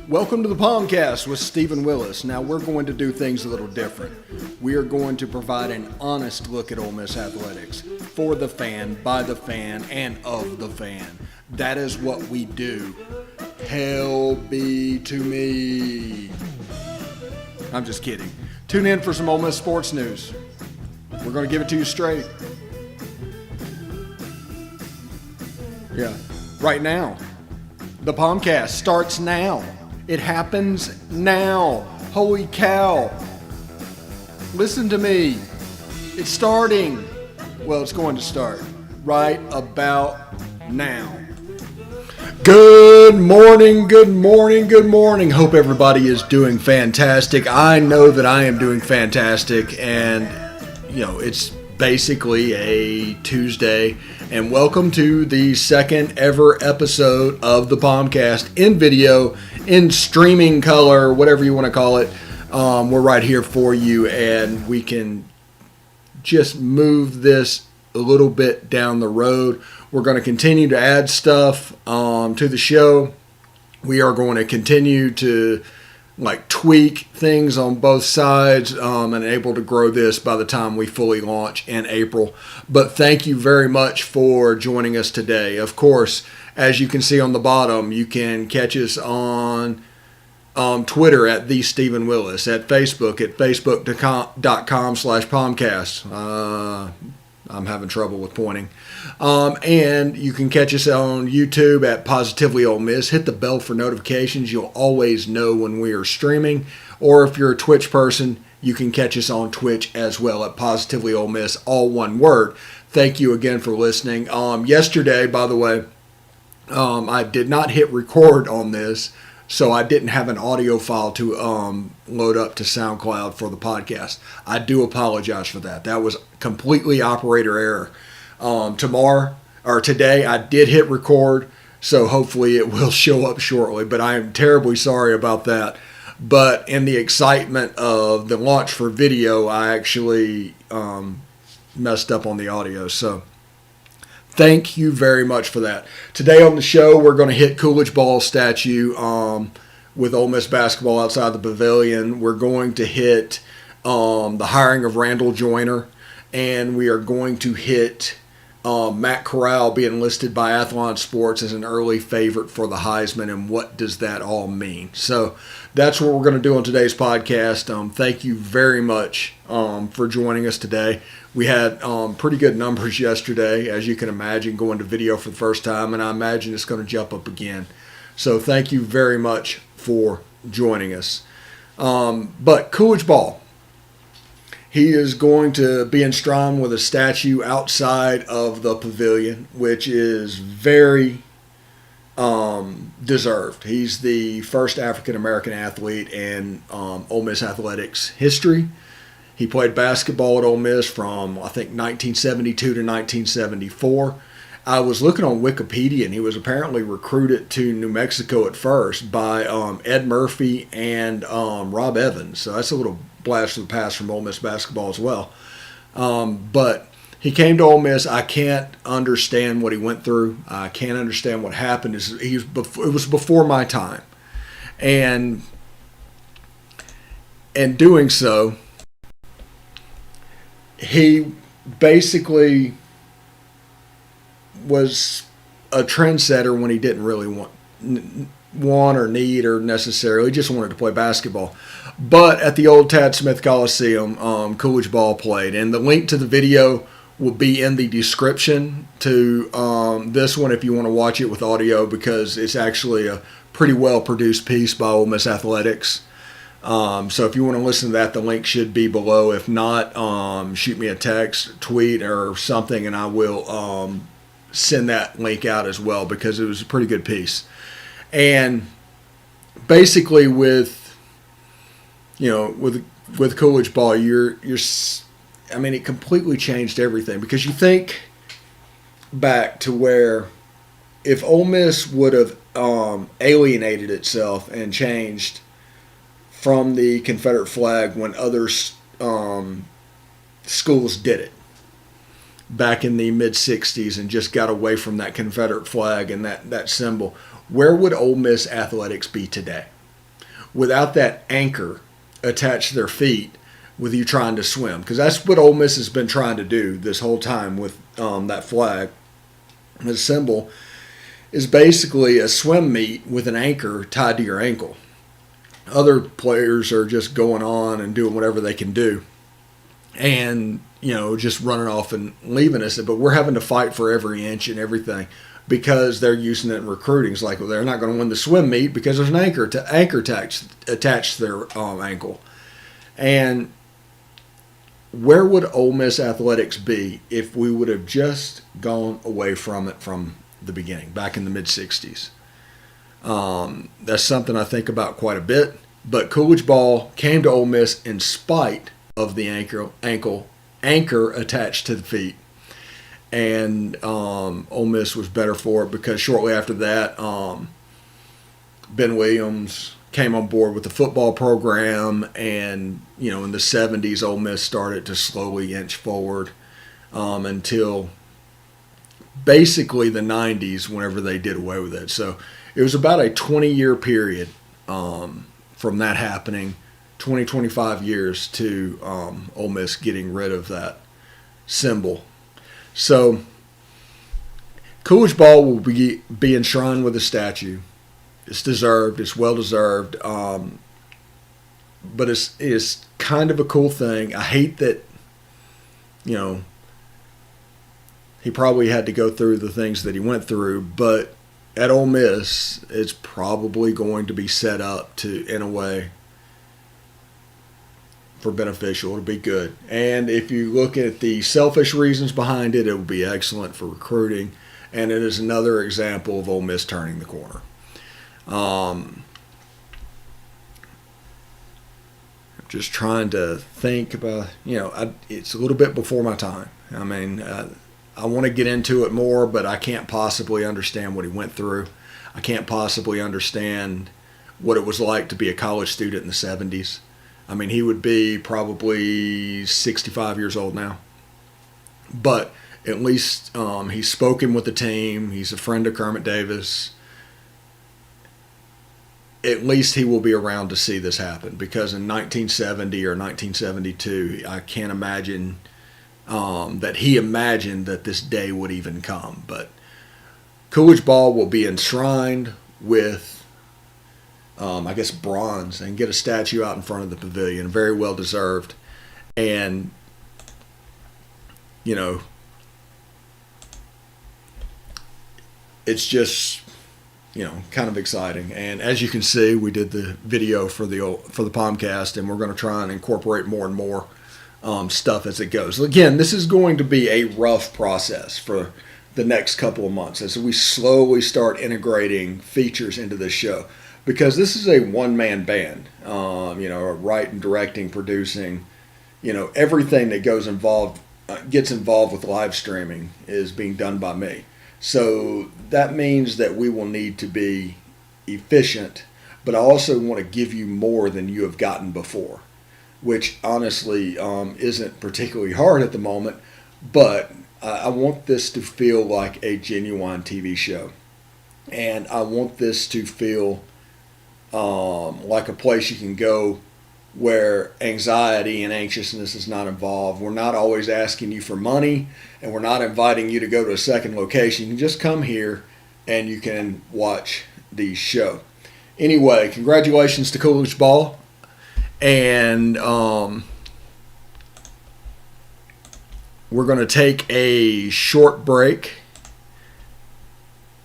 Welcome to the POMcast with Stephen Willis. Now we're going to do things a little different. We are going to provide an honest look at Ole Miss athletics for the fan, by the fan, and of the fan. That is what we do. Hell be to me. I'm just kidding. Tune in for some Ole Miss sports news. We're going to give it to you straight. Yeah, right now. The POMcast starts now. It happens now. Holy cow. Listen to me. It's starting. Well, it's going to start right about now. Good morning, good morning, good morning. Hope everybody is doing fantastic. I know that I am doing fantastic, and, it's basically a Tuesday. And welcome to the second ever episode of the POMcast in video, in streaming color, whatever you want to call it. We're right here for you, and we can just move this a little bit down the road. We're going to continue to add stuff to the show. We are going to continue to tweak things on both sides and able to grow this by the time we fully launch in April. But thank you very much for joining us today. Of course, as you can see on the bottom, you can catch us on Twitter at the Stephen Willis, at Facebook at facebook.com/POMcast. I'm having trouble with pointing. And you can catch us on YouTube at Positively Ole Miss. Hit the bell for notifications. You'll always know when we are streaming. Or if you're a Twitch person, you can catch us on Twitch as well at Positively Ole Miss, all one word. Thank you again for listening. Yesterday, by the way, I did not hit record on this, so I didn't have an audio file to load up to SoundCloud for the podcast. I do apologize for that. That was completely operator error. Today, I did hit record, so hopefully it will show up shortly. But I am terribly sorry about that. But in the excitement of the launch for video, I actually messed up on the audio. So thank you very much for that. Today on the show, we're going to hit Coolidge Ball Statue with Ole Miss basketball outside the pavilion. We're going to hit the hiring of Randall Joyner, and we are going to hit Matt Corral being listed by Athlon Sports as an early favorite for the Heisman, and what does that all mean? So that's what we're going to do on today's podcast. Thank you very much for joining us today. We had pretty good numbers yesterday, as you can imagine, going to video for the first time, and I imagine it's going to jump up again. So thank you very much for joining us. But Coolidge Ball, he is going to be enshrined with a statue outside of the pavilion, which is very deserved. He's the first African-American athlete in Ole Miss athletics history. He played basketball at Ole Miss from, I think, 1972 to 1974. I was looking on Wikipedia, and he was apparently recruited to New Mexico at first by Ed Murphy and Rob Evans. So that's a little blast from the past from Ole Miss basketball as well. But he came to Ole Miss. I can't understand what he went through. I can't understand what happened. It was before my time. And in doing so, he basically was a trendsetter when he didn't really want or need or necessarily just wanted to play basketball. But at the old Tad Smith Coliseum, Coolidge Ball played, and the link to the video will be in the description to this one if you want to watch it with audio, because it's actually a pretty well produced piece by Ole Miss Athletics. So if you want to listen to that, the link should be below. If not, shoot me a text, tweet, or something, and I will send that link out as well, because it was a pretty good piece. And basically with Coolidge Ball, it completely changed everything, because you think back to where if Ole Miss would have alienated itself and changed from the Confederate flag when other schools did it back in the mid-'60s and just got away from that Confederate flag and that symbol, where would Ole Miss athletics be today? without that anchor attached to their feet with you trying to swim. Because that's what Ole Miss has been trying to do this whole time with that flag. The symbol is basically a swim meet with an anchor tied to your ankle. Other players are just going on and doing whatever they can do and, just running off and leaving us. But we're having to fight for every inch and everything because they're using it in recruiting. It's like, well, they're not going to win the swim meet because there's an anchor attached to their ankle. And where would Ole Miss athletics be if we would have just gone away from it from the beginning, back in the mid-'60s? That's something I think about quite a bit. But Coolidge Ball came to Ole Miss in spite of the anchor attached to the feet. And Ole Miss was better for it because shortly after that, Ben Williams came on board with the football program, and in the 70s, Ole Miss started to slowly inch forward until basically the 90s, whenever they did away with it. So it was about a 20-year period from that happening, 25 years to Ole Miss getting rid of that symbol. So Coolidge Ball will be enshrined with a statue. It's deserved. It's well deserved. But it's kind of a cool thing. I hate that, he probably had to go through the things that he went through. But at Ole Miss, it's probably going to be set up in a way for beneficial. It'll be good. And if you look at the selfish reasons behind it, it will be excellent for recruiting. And it is another example of Ole Miss turning the corner. Just trying to think about, it's a little bit before my time. I mean, I want to get into it more, but I can't possibly understand what he went through. I can't possibly understand what it was like to be a college student in the 70s. I mean, he would be probably 65 years old now. But at least he's spoken with the team. He's a friend of Kermit Davis. At least he will be around to see this happen, because in 1970 or 1972, I can't imagine that he imagined that this day would even come. But Coolidge Ball will be enshrined with, I guess, bronze, and get a statue out in front of the pavilion. Very well deserved. And, it's just, kind of exciting. And as you can see, we did the video for the POMcast, and we're going to try and incorporate more and more stuff as it goes. Again, this is going to be a rough process for the next couple of months as we slowly start integrating features into this show, because this is a one-man band. Writing, directing, producing, everything that gets involved with live streaming is being done by me. So that means that we will need to be efficient, but I also want to give you more than you have gotten before, which honestly isn't particularly hard at the moment, but I want this to feel like a genuine TV show. And I want this to feel like a place you can go where anxiety and anxiousness is not involved. We're not always asking you for money, and we're not inviting you to go to a second location. You can just come here and you can watch the show. Anyway, congratulations to Coolidge Ball. And we're going to take a short break.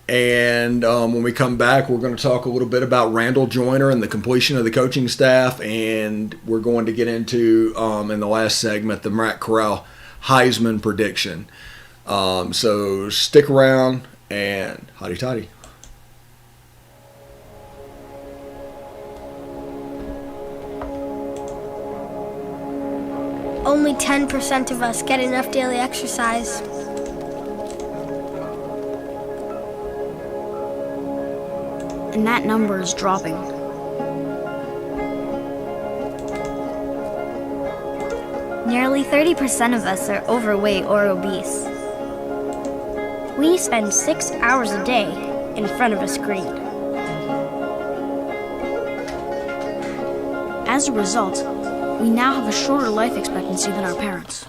And when we come back, we're going to talk a little bit about Randall Joyner and the completion of the coaching staff. And we're going to get into, in the last segment, the Matt Corral Heisman prediction. So stick around and hotty toddy. Only 10% of us get enough daily exercise. And that number is dropping. Nearly 30% of us are overweight or obese. We spend 6 hours a day in front of a screen. As a result, we now have a shorter life expectancy than our parents.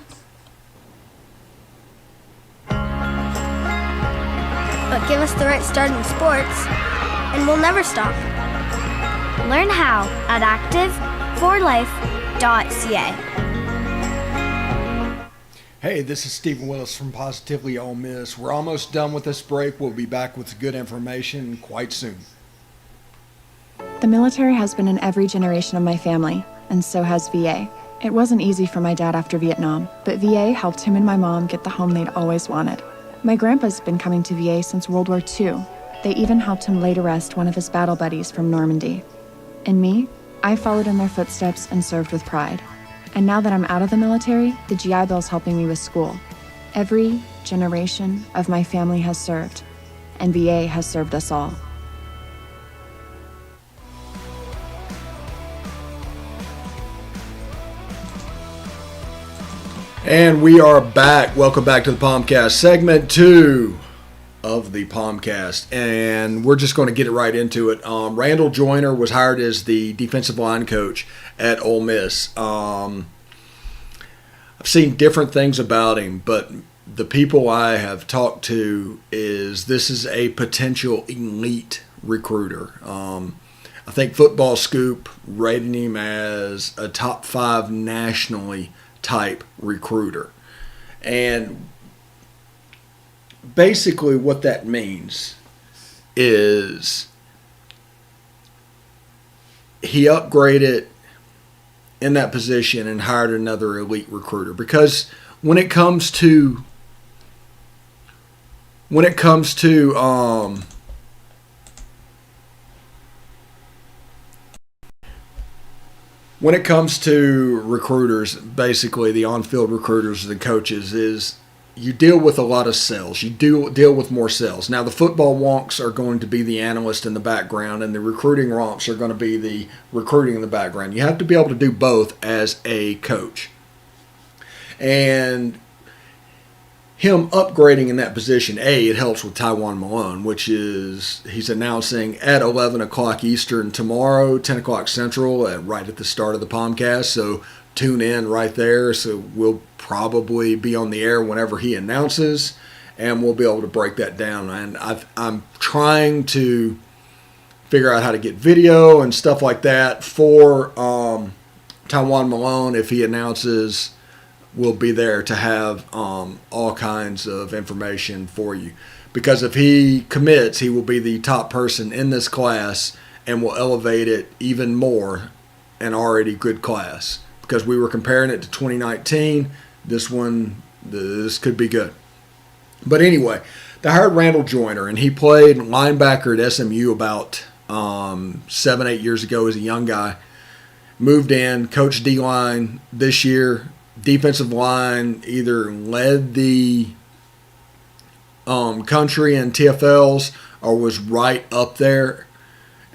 But give us the right start in sports, and we'll never stop. Learn how at active4life.ca. Hey, this is Stephen Willis from Positively Ole Miss. We're almost done with this break. We'll be back with good information quite soon. The military has been in every generation of my family, and so has VA. It wasn't easy for my dad after Vietnam, but VA helped him and my mom get the home they'd always wanted. My grandpa's been coming to VA since World War II. They even helped him lay to rest one of his battle buddies from Normandy. And me, I followed in their footsteps and served with pride. And now that I'm out of the military, the GI Bill's helping me with school. Every generation of my family has served, and VA has served us all. And we are back. Welcome back to the POMcast, segment 2 of the POMcast. And we're just going to get it right into it. Randall Joyner was hired as the defensive line coach at Ole Miss. I've seen different things about him, but the people I have talked to is this is a potential elite recruiter. I think Football Scoop rated him as a top 5 nationally type recruiter. And basically what that means is he upgraded in that position and hired another elite recruiter, because when it comes to recruiters, basically the on-field recruiters, the coaches, is you deal with a lot of sales. You deal with more sales. Now, the football wonks are going to be the analyst in the background, and the recruiting romps are going to be the recruiting in the background. You have to be able to do both as a coach. And him upgrading in that position, it helps with Tywone Malone, which is he's announcing at 11 o'clock Eastern tomorrow, 10 o'clock Central, right at the start of the POMcast. So tune in right there. So we'll probably be on the air whenever he announces, and we'll be able to break that down. And I'm trying to figure out how to get video and stuff like that for Tywone Malone. If he announces, we'll be there to have all kinds of information for you. Because if he commits, he will be the top person in this class and will elevate it even more, an already good class. Because we were comparing it to 2019, this could be good. But anyway, they hired Randall Joyner, and he played linebacker at SMU about 7-8 years ago as a young guy. Moved in, coached D-line this year. Defensive line either led the country in TFLs or was right up there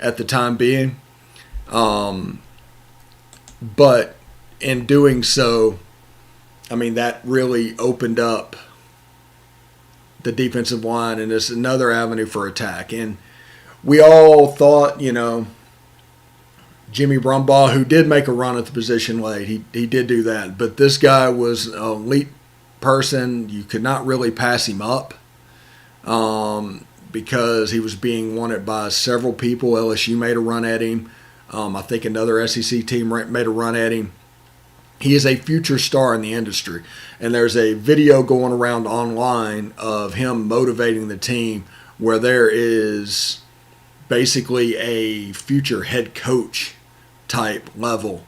at the time being. But in doing so, I mean, that really opened up the defensive line, and it's another avenue for attack. And we all thought, Jimmy Brumbaugh, who did make a run at the position late, he did do that. But this guy was an elite person. You could not really pass him up because he was being wanted by several people. LSU made a run at him. I think another SEC team made a run at him. He is a future star in the industry. And there's a video going around online of him motivating the team where there is basically a future head coach type level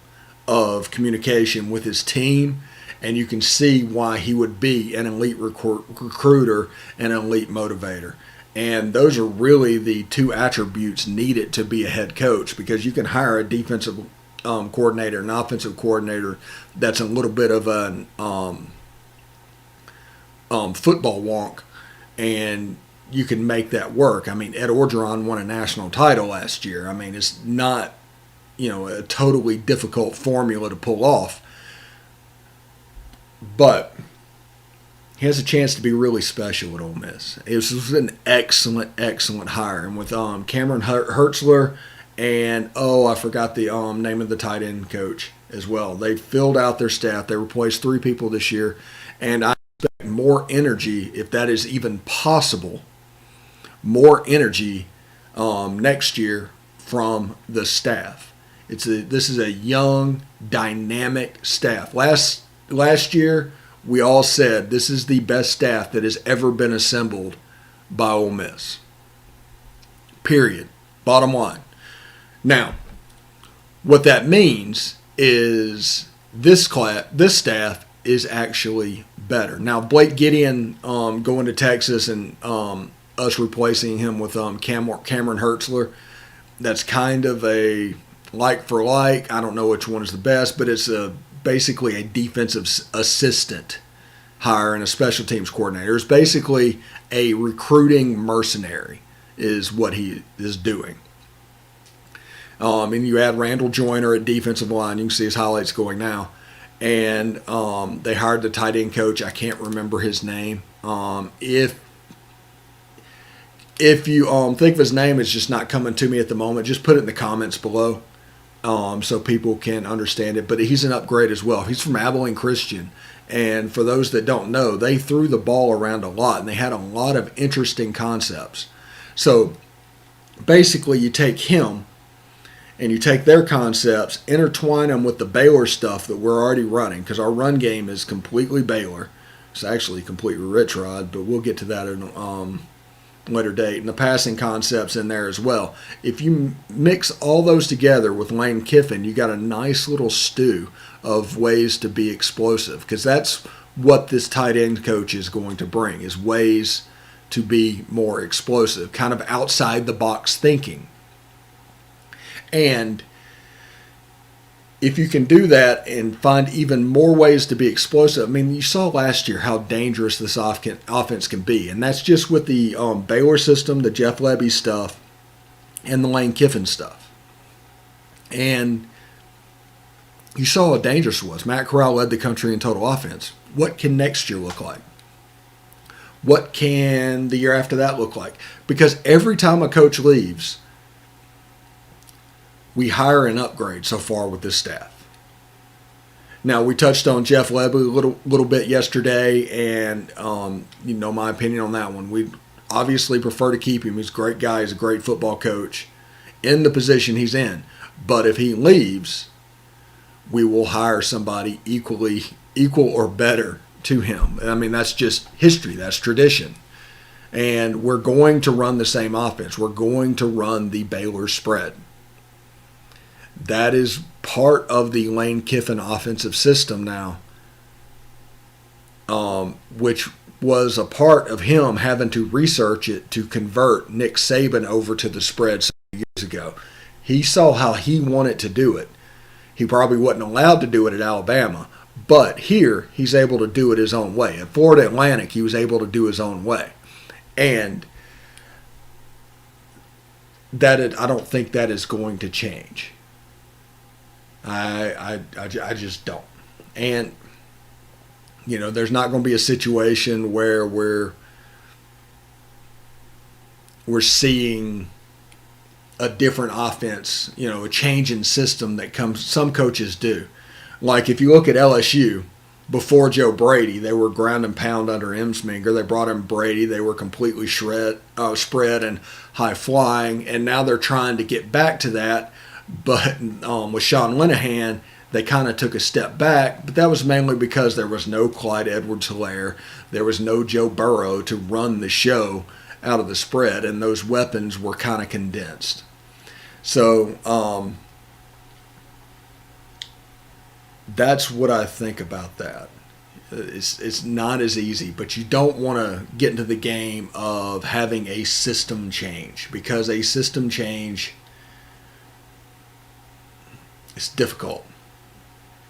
of communication with his team. And you can see why he would be an elite recruiter and an elite motivator. And those are really the two attributes needed to be a head coach, because you can hire a defensive coordinator, an offensive coordinator that's a little bit of an football wonk, and you can make that work. I mean, Ed Orgeron won a national title last year. I mean, it's not, a totally difficult formula to pull off. But he has a chance to be really special at Ole Miss. It was an excellent, excellent hire. And with Cameron Hertzler And, I forgot the name of the tight end coach as well. They filled out their staff. They replaced 3 people this year. And I expect more energy, if that is even possible, more energy next year from the staff. This is a young, dynamic staff. Last year, we all said this is the best staff that has ever been assembled by Ole Miss. Period. Bottom line. Now, what that means is this staff is actually better. Now, Blake Gideon going to Texas and us replacing him with Cameron Hertzler, that's kind of a like for like. I don't know which one is the best, but it's basically a defensive assistant hire and a special teams coordinator. It's basically a recruiting mercenary is what he is doing. And you add Randall Joyner at defensive line. You can see his highlights going now. And they hired the tight end coach. I can't remember his name. If you think of his name, it's just not coming to me at the moment. Just put it in the comments below so people can understand it. But he's an upgrade as well. He's from Abilene Christian. And for those that don't know, they threw the ball around a lot, and they had a lot of interesting concepts. So basically you take him and you take their concepts, intertwine them with the Baylor stuff that we're already running, because our run game is completely Baylor. It's actually completely Rich Rod, but we'll get to that in later date, and the passing concepts in there as well. If you mix all those together with Lane Kiffin, you got a nice little stew of ways to be explosive, because that's what this tight end coach is going to bring, is ways to be more explosive, kind of outside the box thinking. And if you can do that and find even more ways to be explosive, I mean, you saw last year how dangerous this offense can be. And that's just with the Baylor system, the Jeff Lebby stuff, and the Lane Kiffin stuff. And you saw how dangerous it was. Matt Corral led the country in total offense. What can next year look like? What can the year after that look like? Because every time a coach leaves, we hire and upgrade so far with this staff. Now, we touched on Jeff Lebby a little bit yesterday, and you know my opinion on that one. We obviously prefer to keep him. He's a great guy. He's a great football coach in the position he's in. But if he leaves, we will hire somebody equal or better to him. I mean, that's just history. That's tradition. And we're going to run the same offense. We're going to run the Baylor spread. That is part of the Lane Kiffin offensive system now, which was a part of him having to research it to convert Nick Saban over to the spread some years ago. He saw how he wanted to do it. He probably wasn't allowed to do it at Alabama, but here he's able to do it his own way. At Florida Atlantic, he was able to do his own way. And I don't think that is going to change. I just don't. And, you know, there's not going to be a situation where we're seeing a different offense, you know, a change in system that some coaches do. Like if you look at LSU, before Joe Brady, they were ground and pound under Emsminger. They brought in Brady. They were completely spread and high flying, and now they're trying to get back to that. But with Sean Linehan, they kind of took a step back, but that was mainly because there was no Clyde Edwards-Helaire. There was no Joe Burrow to run the show out of the spread, and those weapons were kind of condensed. So that's what I think about that. It's not as easy, but you don't want to get into the game of having a system change, because a system change, it's difficult.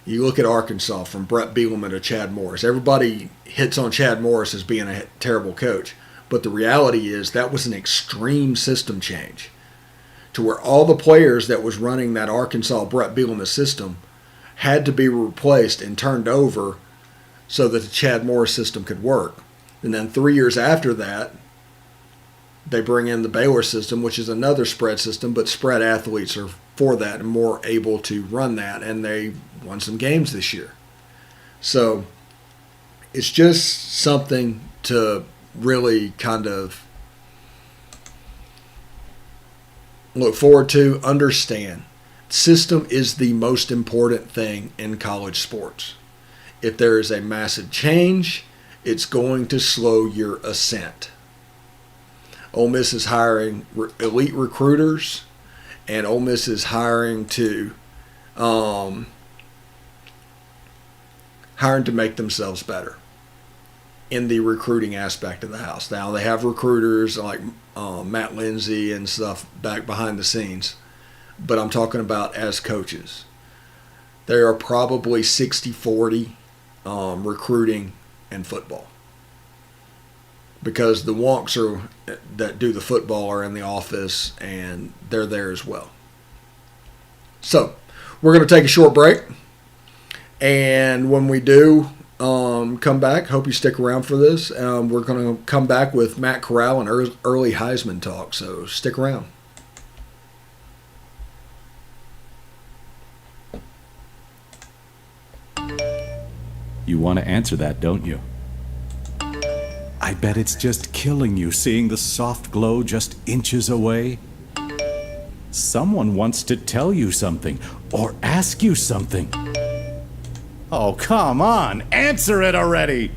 You look at Arkansas from Brett Bielema to Chad Morris. Everybody hits on Chad Morris as being a terrible coach. But the reality is that was an extreme system change to where all the players that was running that Arkansas Brett Bielema system had to be replaced and turned over so that the Chad Morris system could work. And then 3 years after that, they bring in the Baylor system, which is another spread system, but spread athletes are for that and more able to run that, and they won some games this year. So it's just something to really kind of look forward to, understand. System is the most important thing in college sports. If there is a massive change, it's going to slow your ascent. Ole Miss is hiring elite recruiters, and Ole Miss is hiring to make themselves better in the recruiting aspect of the house. Now, they have recruiters like Matt Lindsay and stuff back behind the scenes, but I'm talking about as coaches. They are probably 60-40 recruiting and football, because the wonks that do the football are in the office, and they're there as well. So we're going to take a short break, and when we do come back, hope you stick around for this. We're going to come back with Matt Corral and early Heisman talk, so stick around. You want to answer that, don't you? I bet it's just killing you seeing the soft glow just inches away. Someone wants to tell you something or ask you something. Oh, come on, answer it already!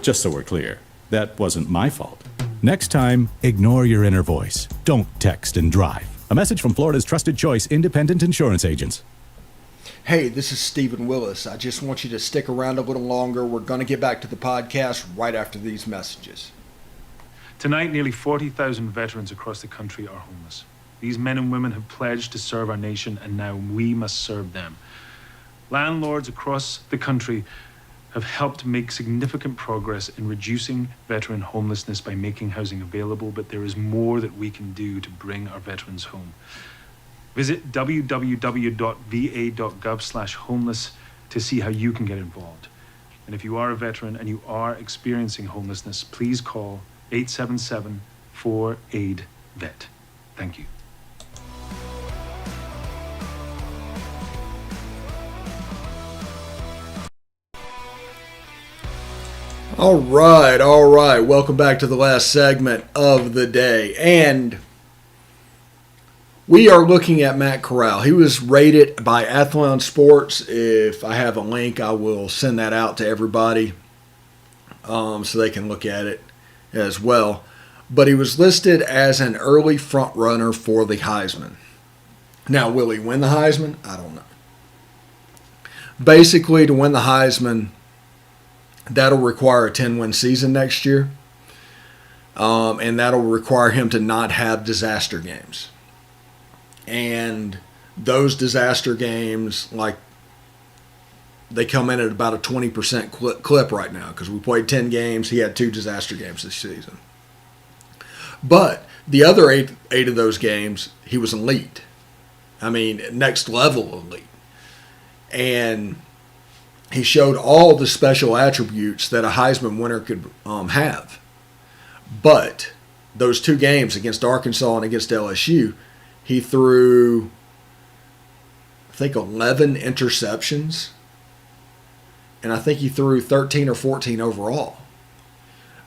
Just so we're clear, that wasn't my fault. Next time, ignore your inner voice. Don't text and drive. A message from Florida's trusted choice independent insurance agents. Hey, this is Stephen Willis. I just want you to stick around a little longer. We're going to get back to the podcast right after these messages. Tonight, nearly 40,000 veterans across the country are homeless. These men and women have pledged to serve our nation, and now we must serve them. Landlords across the country have helped make significant progress in reducing veteran homelessness by making housing available, but there is more that we can do to bring our veterans home. Visit www.va.gov/homeless to see how you can get involved. And if you are a veteran and you are experiencing homelessness, please call 877-4AID-VET. Thank you. All right. Welcome back to the last segment of the day. And we are looking at Matt Corral. He was rated by Athlon Sports. If I have a link, I will send that out to everybody so they can look at it as well. But he was listed as an early front runner for the Heisman. Now, will he win the Heisman? I don't know. Basically, to win the Heisman, that'll require a 10-win season next year. And that'll require him to not have disaster games. And those disaster games, like, they come in at about a 20% clip right now, because we played 10 games. He had 2 disaster games this season. But the other eight of those games, he was elite. I mean, next level elite. And he showed all the special attributes that a Heisman winner could have. But those 2 games against Arkansas and against LSU, he threw, I think, 11 interceptions. And I think he threw 13 or 14 overall.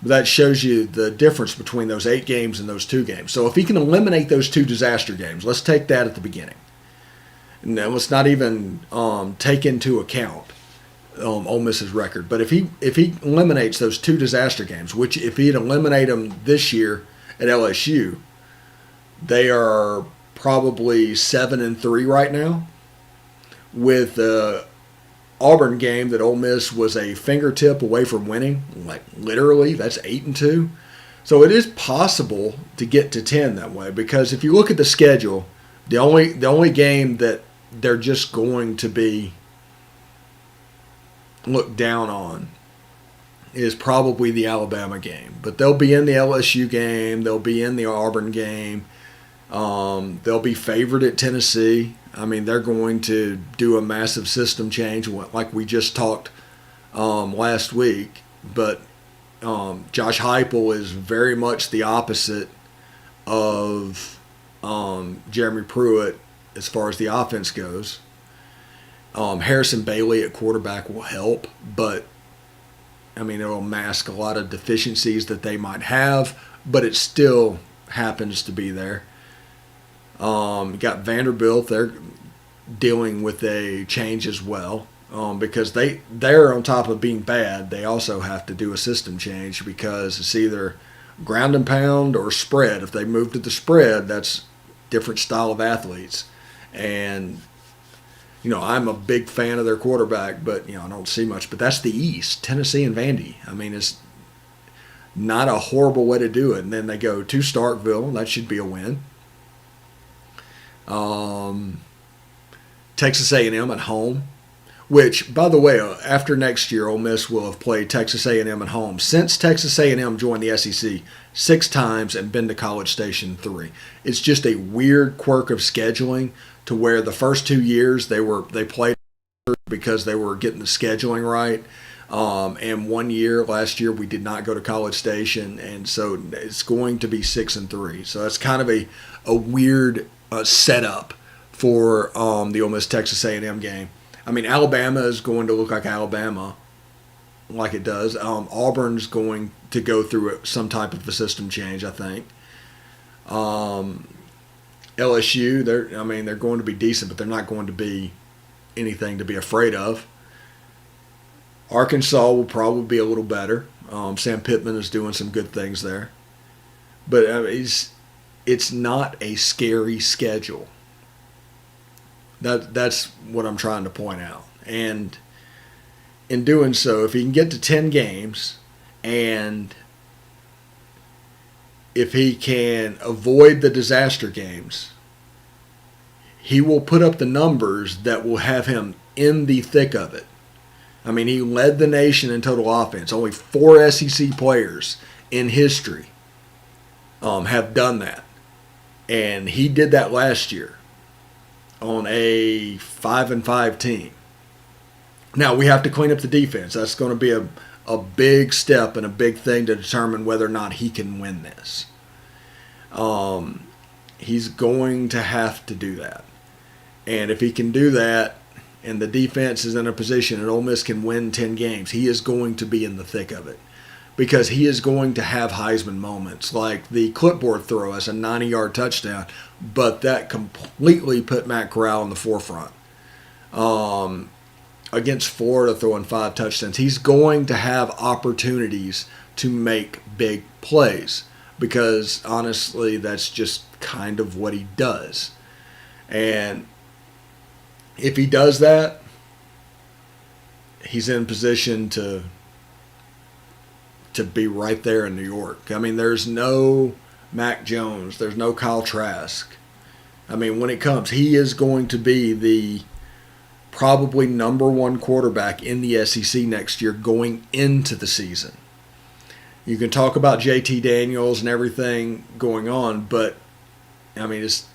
But that shows you the difference between those 8 games and those 2 games. So if he can eliminate those 2 disaster games, let's take that at the beginning. And let's not even take into account Ole Miss's record. But if he eliminates those 2 disaster games, which if he'd eliminate them this year at LSU, they are probably 7-3 right now, with the Auburn game that Ole Miss was a fingertip away from winning. Like, literally, that's 8-2. So it is possible to get to 10 that way, because if you look at the schedule, the only game that they're just going to be looked down on is probably the Alabama game. But they'll be in the LSU game. They'll be in the Auburn game. They'll be favored at Tennessee. I mean, they're going to do a massive system change like we just talked last week. But Josh Heupel is very much the opposite of Jeremy Pruitt as far as the offense goes. Harrison Bailey at quarterback will help, but I mean, it'll mask a lot of deficiencies that they might have, but it still happens to be there. Got Vanderbilt, they're dealing with a change as well, because they're on top of being bad, they also have to do a system change because it's either ground and pound or spread. If they move to the spread, that's different style of athletes. And, you know, I'm a big fan of their quarterback, but, you know, I don't see much. But that's the East, Tennessee and Vandy. I mean, it's not a horrible way to do it. And then they go to Starkville. That should be a win. Texas A&M at home, which, by the way, after next year, Ole Miss will have played Texas A&M at home. Since Texas A&M joined the SEC 6 times and been to College Station 3. It's just a weird quirk of scheduling to where the first 2 years they played because they were getting the scheduling right. And 1 year, last year, we did not go to College Station, and so it's going to be 6-3. So that's kind of a weird setup for the Ole Miss Texas A&M game. I mean, Alabama is going to look like Alabama, like it does. Auburn's going to go through some type of a system change, I think. LSU, they're going to be decent, but they're not going to be anything to be afraid of. Arkansas will probably be a little better. Sam Pittman is doing some good things there. But it's not a scary schedule. That's what I'm trying to point out. And in doing so, if he can get to 10 games and if he can avoid the disaster games, he will put up the numbers that will have him in the thick of it. I mean, he led the nation in total offense. Only 4 SEC players in history have done that. And he did that last year on a 5-5 team. Now, we have to clean up the defense. That's going to be a big step and a big thing to determine whether or not he can win this. He's going to have to do that. And if he can do that and the defense is in a position and Ole Miss can win 10 games, he is going to be in the thick of it. Because he is going to have Heisman moments, like the clipboard throw as a 90-yard touchdown, but that completely put Matt Corral in the forefront. Against Florida, throwing 5 touchdowns, he's going to have opportunities to make big plays because, honestly, that's just kind of what he does. And if he does that, he's in position to be right there in New York. I mean, there's no Mac Jones. There's no Kyle Trask. I mean, when it comes, he is going to be the probably number 1 quarterback in the SEC next year going into the season. You can talk about JT Daniels and everything going on, but, I mean, it's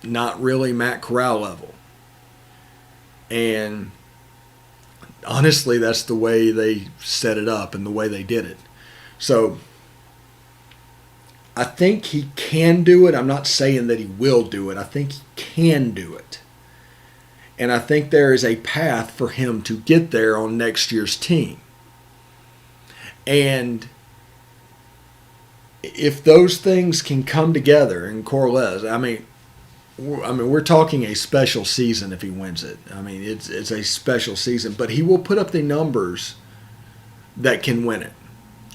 not really Matt Corral level. And honestly, that's the way they set it up and the way they did it. So I think he can do it. I'm not saying that he will do it. I think he can do it. And I think there is a path for him to get there on next year's team. And if those things can come together and coalesce, I mean, we're talking a special season if he wins it. I mean, it's a special season, but he will put up the numbers that can win it.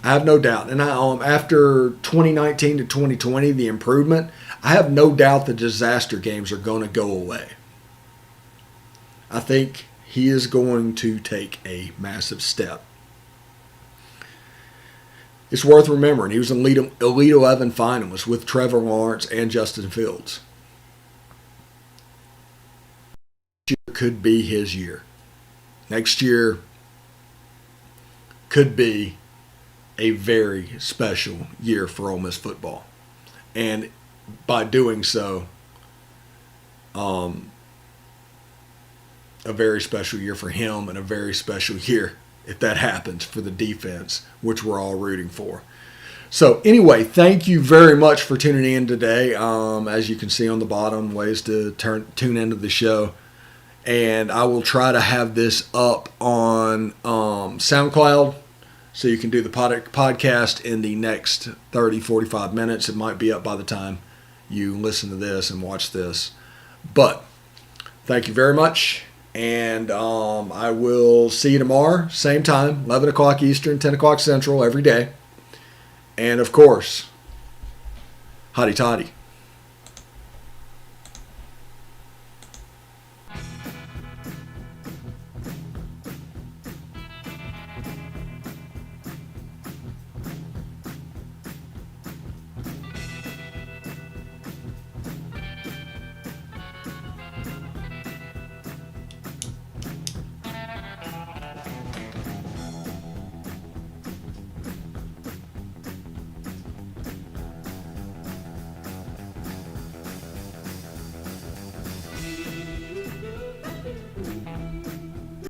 I have no doubt. And after 2019 to 2020, the improvement, I have no doubt the disaster games are going to go away. I think he is going to take a massive step. It's worth remembering he was an Elite 11 finalist with Trevor Lawrence and Justin Fields. Could be his year. Next year could be a very special year for Ole Miss football. And by doing so, a very special year for him and a very special year if that happens for the defense, which we're all rooting for. So anyway, thank you very much for tuning in today. As you can see on the bottom, ways to tune into the show. And I will try to have this up on SoundCloud, so you can do the podcast in the next 30, 45 minutes. It might be up by the time you listen to this and watch this. But thank you very much. And I will see you tomorrow, same time, 11 o'clock Eastern, 10 o'clock Central, every day. And of course, hotty toddy.